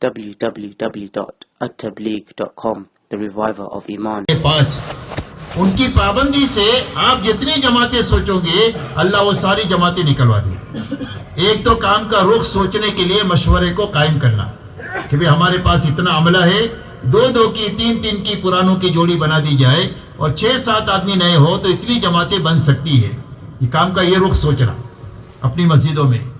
www.attableek.com, the reviver of Iman. 5 उनकी पाबंदी से आप जितनी जमातें सोचोगे अल्लाह वो सारी जमातें निकलवा दे। एक तो काम का रुख सोचने के लिए मशवरे को कायम करना कि भाई हमारे पास इतना अमला है, 2-2 की 3-3 की पुरानों की जोड़ी बना दी जाए और 6-7 आदमी नए हो तो इतनी जमातें बन सकती है। ये काम का ये रुख सोचना अपनी मस्जिदों में,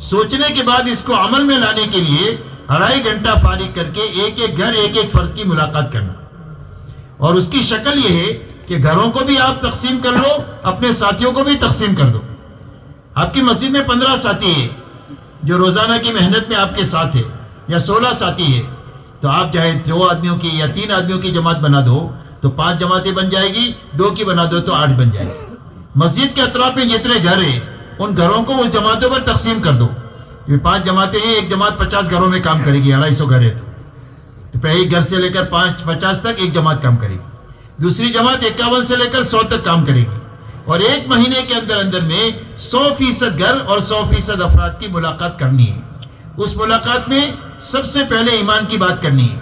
सोचने के बाद इसको अमल में लाने के लिए 2.5 घंटा फारिग करके एक एक घर एक एक फर्द की मुलाकात करना। और उसकी शक्ल ये है कि घरों को भी आप तकसीम कर लो, अपने साथियों को भी तकसीम कर दो। आपकी मस्जिद में 15 साथी है जो रोजाना की मेहनत में आपके साथ है, या 16 साथी है, तो आप चाहे 2 आदमियों की या 3 आदमियों की जमात बना दो तो 5 जमातें बन जाएगी, 2 की बना दो तो 8 बन जाएगी। मस्जिद के अतराफ में जितने घर है उन घरों को उस जमातों पर तकसीम कर दो। ये 5 जमातें हैं, एक जमात 50 घरों में काम करेगी, 250 घर है तो पहले घर से लेकर 50 तक एक जमात काम करेगी, दूसरी जमात 51 से लेकर 100 तक काम करेगी। और एक महीने के अंदर अंदर में 100% घर और 100% अफराद की मुलाकात करनी है। उस मुलाकात में सबसे पहले ईमान की बात करनी है,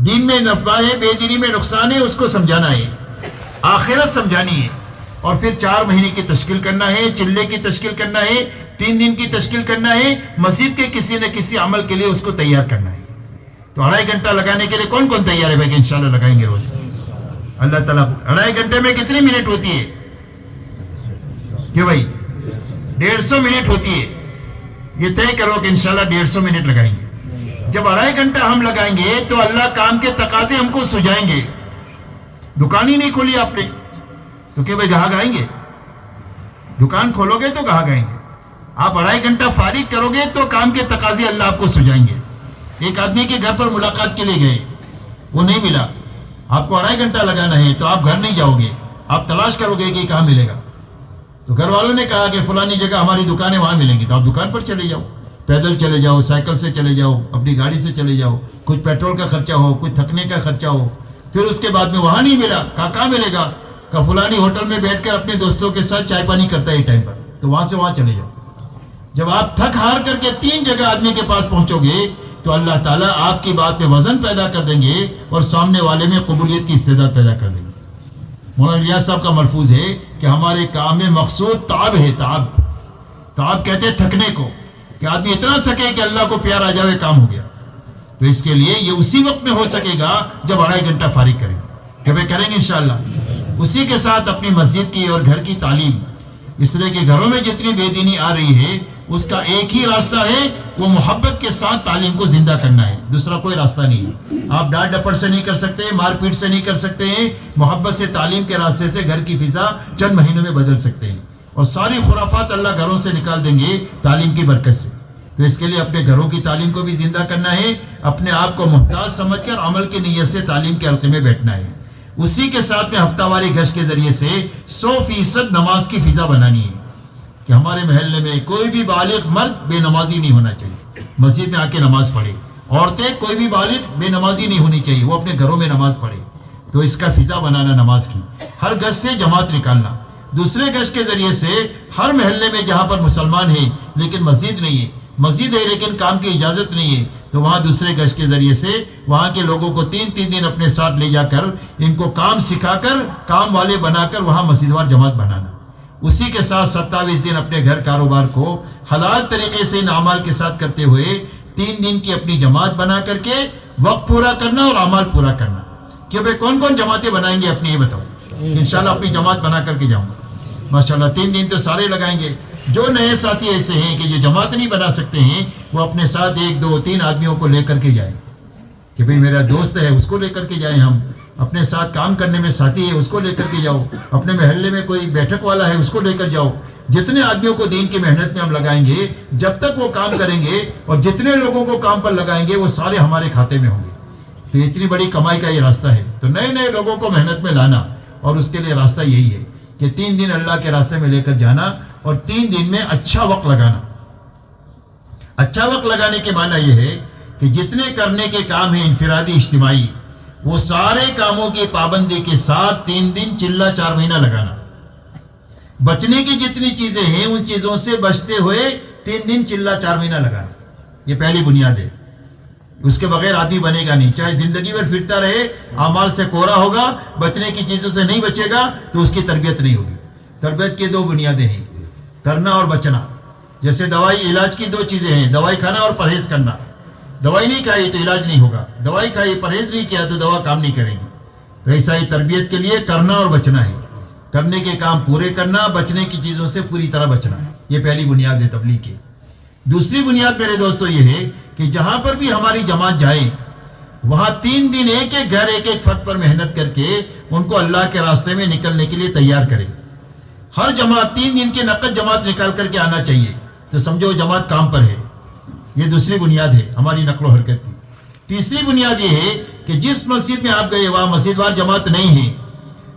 दीन में नफा है, बेदीनी में नुकसान है, उसको समझाना है, आखिरत समझानी है। और फिर 4 महीने की तश्कील करना है, चिल्ले की तश्कील करना है, 3 दिन की तश्कील करना है, मस्जिद के किसी न किसी अमल के लिए उसको तैयार करना है। तो 2.5 घंटा लगाने के लिए कौन कौन तैयार है भाई? इंशाल्लाह लगाएंगे रोज। अल्लाह ताला 2.5 घंटे में कितनी मिनट होती है कि भाई 150 मिनट होती है। ये तय करो कि इंशाल्लाह 150 मिनट लगाएंगे। जब 2.5 घंटा हम लगाएंगे तो अल्लाह काम के तकाजे हमको सुझाएंगे। दुकान ही नहीं खोली आपने तो क्या भाई ग्राहक आएंगे? दुकान खोलोगे तो ग्राहक आएंगे। आप 2.5 घंटा फारिग करोगे तो काम के तकाजे अल्लाह आपको सुझाएंगे। एक आदमी के घर पर मुलाकात के लिए गए, वो नहीं मिला, आपको 2.5 घंटा लगाना है तो आप घर नहीं जाओगे, आप तलाश करोगे कि कहाँ मिलेगा। तो घर वालों ने कहा कि फलानी जगह हमारी दुकान है, वहां मिलेंगी, तो आप दुकान पर चले जाओ, पैदल चले जाओ, साइकिल से चले जाओ, अपनी गाड़ी से चले जाओ, कुछ पेट्रोल का खर्चा हो, कुछ थकने का खर्चा हो। फिर उसके बाद में वहां नहीं मिला, कहाँ मिलेगा? का फलानी होटल में बैठकर अपने दोस्तों के साथ चाय पानी करता है टाइम पर, तो वहां से वहां चले जाओ। जब आप थक हार करके 3 जगह आदमी के पास पहुंचोगे तो अल्लाह ताला आपकी बात में वजन पैदा कर देंगे और सामने वाले में कबूलियत की इस्तेदाद पैदा कर देंगे। मौलाना इलियास साहब का मलफूज है कि हमारे काम में मकसूद ताब है। ताब कहते हैं थकने को, कि आदमी इतना थके कि अल्लाह को प्यार आ जाए, काम हो गया। तो इसके लिए ये उसी वक्त में हो सकेगा जब 2.5 घंटा फारिग करेंगे, कभी करेंगे इंशाअल्लाह। उसी के साथ अपनी मस्जिद की और घर की तालीम, इसलिए कि घरों में जितनी बेदीनी आ रही है उसका एक ही रास्ता है, वो मोहब्बत के साथ तालीम को जिंदा करना है, दूसरा कोई रास्ता नहीं है। आप डांट डपट से नहीं कर सकते, मारपीट से नहीं कर सकते हैं, मोहब्बत से तालीम के रास्ते से घर की फिजा चंद महीनों में बदल सकते हैं और सारी खुराफात अल्लाह घरों से निकाल देंगे तालीम की बरकत से। तो इसके लिए अपने घरों की तालीम को भी जिंदा करना है, अपने आप को मुहताज समझकर अमल की नीयत से तालीम के हल्के में बैठना है। उसी के साथ में हफ्तावारी गश्त के जरिए से 100% नमाज की फिजा बनानी है कि हमारे महल्ले में कोई भी बालिग मर्द बेनमाजी नहीं होना चाहिए, मस्जिद में आके नमाज पढ़े। औरतें कोई भी बालिग बेनमाजी नहीं होनी चाहिए, वो अपने घरों में नमाज पढ़े। तो इसका फिजा बनाना नमाज की, हर गश्त से जमात निकालना। दूसरे गश्त के जरिए से हर महल्ले में जहां पर मुसलमान है लेकिन मस्जिद नहीं है, मस्जिद है लेकिन काम की इजाजत नहीं है, तो वहां दूसरे गश्त के जरिए से वहां के लोगों को 3-3 दिन अपने साथ ले जाकर इनको काम सिखाकर, काम वाले बनाकर वहां मस्जिदवार जमात बनाना। उसी के साथ 27 दिन अपने घर कारोबार को हलाल तरीके से इन अमाल के साथ करते हुए 3 दिन की अपनी जमात बना करके वक्त पूरा करना और अमाल पूरा करना। कि भाई कौन कौन जमातें बनाएंगे अपनी, ये बताओ। इंशाल्लाह अपनी जमात बना करके जाऊंगा माशाल्लाह। 3 दिन तो सारे लगाएंगे। जो नए साथी ऐसे हैं कि जो जमात नहीं बना सकते हैं, वो अपने साथ 1, 2, 3 आदमियों को लेकर के जाए कि भाई मेरा दोस्त है उसको लेकर के जाए, हम अपने साथ काम करने में साथी है उसको लेकर के जाओ, अपने महल्ले में कोई बैठक वाला है उसको लेकर जाओ। जितने आदमियों को दीन की मेहनत में हम लगाएंगे, जब तक वो काम करेंगे और जितने लोगों को काम पर लगाएंगे वो सारे हमारे खाते में होंगे। तो इतनी बड़ी कमाई का ये रास्ता है। तो नए नए लोगों को मेहनत में लाना, और उसके लिए रास्ता यही है कि 3 दिन अल्लाह के रास्ते में लेकर जाना और 3 दिन में अच्छा वक्त लगाना। अच्छा वक्त लगाने के माना यह है कि जितने करने के काम हैं इनफिरादी इज्तिमाई, वो सारे कामों की पाबंदी के साथ 3 दिन चिल्ला 4 महीना लगाना। बचने की जितनी चीजें हैं उन चीजों से बचते हुए 3 दिन चिल्ला 4 महीना लगाना। ये पहली बुनियाद है। اس کے بغیر آدمی بنے گا نہیں. چاہے زندگی بھر پھرتا رہے، اعمال سے کوڑا ہوگا، بچنے کی چیزوں سے نہیں بچے گا تو اس کی تربیت نہیں ہوگی. تربیت کی دو بنیادیں ہیں، کرنا اور بچنا. جیسے دوائی علاج کی دو چیزیں ہیں، دوائی کھانا اور پرہیز کرنا. دوائی نہیں کھائی تو علاج نہیں ہوگا، دوائی کھائی پرہیز نہیں کیا تو دوا کام نہیں کرے گی. تو ایسا ہی تربیت کے لیے کرنا اور بچنا ہے. کرنے کے کام پورے کرنا، بچنے کی چیزوں سے پوری طرح بچنا. یہ پہلی بنیاد ہے تبلیغ کی. دوسری بنیاد میرے دوستو یہ ہے کہ جہاں پر بھی ہماری جماعت جائے وہاں 3 دن ایک ایک گھر ایک ایک فرد پر محنت کر کے ان کو اللہ کے راستے میں نکلنے کے لیے تیار کرے. ہر جماعت 3 دن کے نقد جماعت نکال کر کے آنا چاہیے، تو سمجھو جماعت کام پر ہے. یہ دوسری بنیاد ہے ہماری نقل و حرکت کی. تیسری بنیاد یہ ہے کہ جس مسجد میں آپ گئے وہاں مسجد وار جماعت نہیں ہے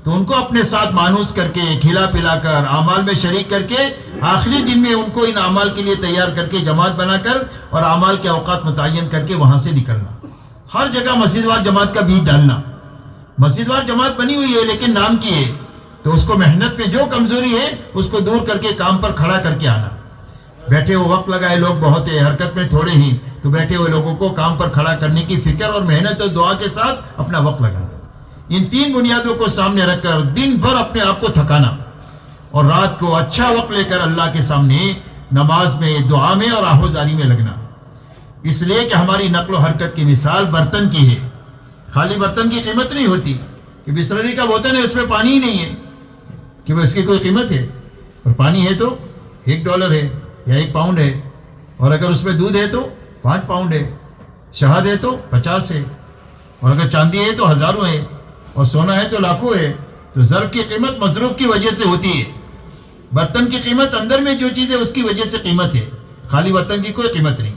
تو ان کو اپنے ساتھ مانوس کر کے، کھلا پلا کر، اعمال میں شریک کر کے آخری دن میں ان کو ان اعمال کے لیے تیار کر کے جماعت بنا کر اور اعمال کے اوقات متعین کر کے وہاں سے نکلنا. ہر جگہ مسجد وار جماعت کا بیج ڈالنا. مسجد وار جماعت بنی ہوئی ہے لیکن نام کی ہے، تو اس کو محنت پہ جو کمزوری ہے اس کو دور کر کے کام پر کھڑا کر کے آنا. بیٹھے ہوئے وقت لگائے لوگ بہت ہے، حرکت میں تھوڑے ہی، تو بیٹھے ہوئے لوگوں کو کام پر کھڑا کرنے کی فکر اور محنت اور دعا کے ساتھ اپنا وقت لگانا. ان 3 بنیادوں کو سامنے رکھ کر دن بھر اپنے آپ کو تھکانا اور رات کو اچھا وقت لے کر اللہ کے سامنے نماز میں، دعا میں اور آہوزاری میں لگنا. اس لیے کہ ہماری نقل و حرکت کی مثال برتن کی ہے. خالی برتن کی قیمت نہیں ہوتی کہ بسلری کا بوتل ہے اس میں پانی ہی نہیں ہے کہ اس کی کوئی قیمت ہے، اور پانی ہے تو $1 ہے یا 1 پاؤنڈ ہے، اور اگر اس میں دودھ ہے تو 5 پاؤنڈ ہے، شہد ہے تو 50 ہے، اور اگر چاندی ہے تو ہزاروں ہے، اور سونا ہے تو لاکھوں ہے. تو ظرف کی قیمت مصروف کی وجہ سے ہوتی ہے. برتن کی قیمت اندر میں جو چیز ہے اس کی وجہ سے قیمت ہے، خالی برتن کی کوئی قیمت نہیں.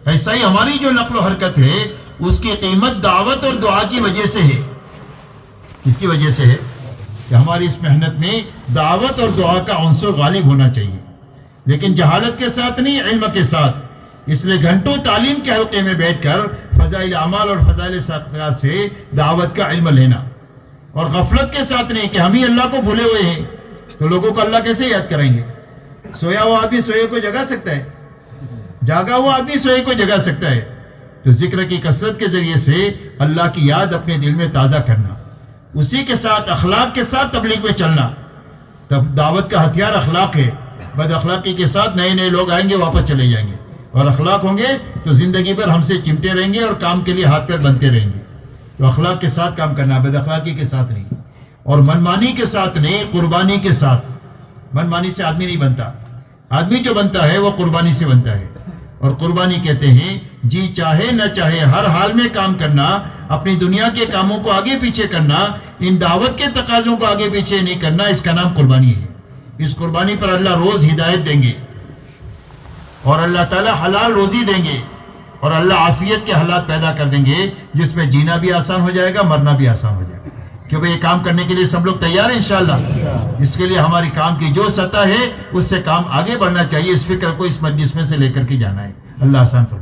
ایسا ہی ہماری جو نقل و حرکت ہے اس کی قیمت دعوت اور دعا کی وجہ سے ہے. اس کی وجہ سے ہے کہ ہماری اس محنت میں دعوت اور دعا کا عنصر غالب ہونا چاہیے، لیکن جہالت کے ساتھ نہیں، علم کے ساتھ. اس لیے گھنٹوں تعلیم کے حلقے میں بیٹھ کر فضائل اعمال اور فضائل صدقات سے دعوت کا علم لینا، اور غفلت کے ساتھ نہیں کہ ہم ہی اللہ کو بھولے ہوئے ہیں تو لوگوں کو اللہ کیسے یاد کریں گے. سویا ہوا آدمی سوئے کو جگا سکتا ہے، جاگا ہوا آدمی سوئے کو جگا سکتا ہے. تو ذکر کی کثرت کے ذریعے سے اللہ کی یاد اپنے دل میں تازہ کرنا، اسی کے ساتھ اخلاق کے ساتھ تبلیغ میں چلنا. تب دعوت کا ہتھیار اخلاق ہے. بد اخلاقی کے ساتھ نئے نئے لوگ آئیں گے، واپس چلے جائیں گے، اور اخلاق ہوں گے تو زندگی بھر ہم سے چمٹے رہیں گے اور کام کے لیے ہاتھ پیر بنتے رہیں گے. تو اخلاق کے ساتھ کام کرنا، بد اخلاقی کے ساتھ نہیں، اور منمانی کے ساتھ نہیں، قربانی کے ساتھ. منمانی سے آدمی نہیں بنتا، آدمی جو بنتا ہے وہ قربانی سے بنتا ہے. اور قربانی کہتے ہیں جی چاہے نہ چاہے ہر حال میں کام کرنا، اپنی دنیا کے کاموں کو آگے پیچھے کرنا، ان دعوت کے تقاضوں کو آگے پیچھے نہیں کرنا. اس کا نام قربانی ہے. اس قربانی پر اللہ روز ہدایت دیں گے، اور اللہ تعالی حلال روزی دیں گے، اور اللہ عافیت کے حالات پیدا کر دیں گے جس میں جینا بھی آسان ہو جائے گا، مرنا بھی آسان ہو جائے گا. کہ بھئی یہ کام کرنے کے لیے سب لوگ تیار ہیں انشاءاللہ. اس کے لیے ہماری کام کی جو سطح ہے اس سے کام آگے بڑھنا چاہیے. اس فکر کو اس مجلس میں سے لے کر کے جانا ہے. اللہ آسان فرمائے.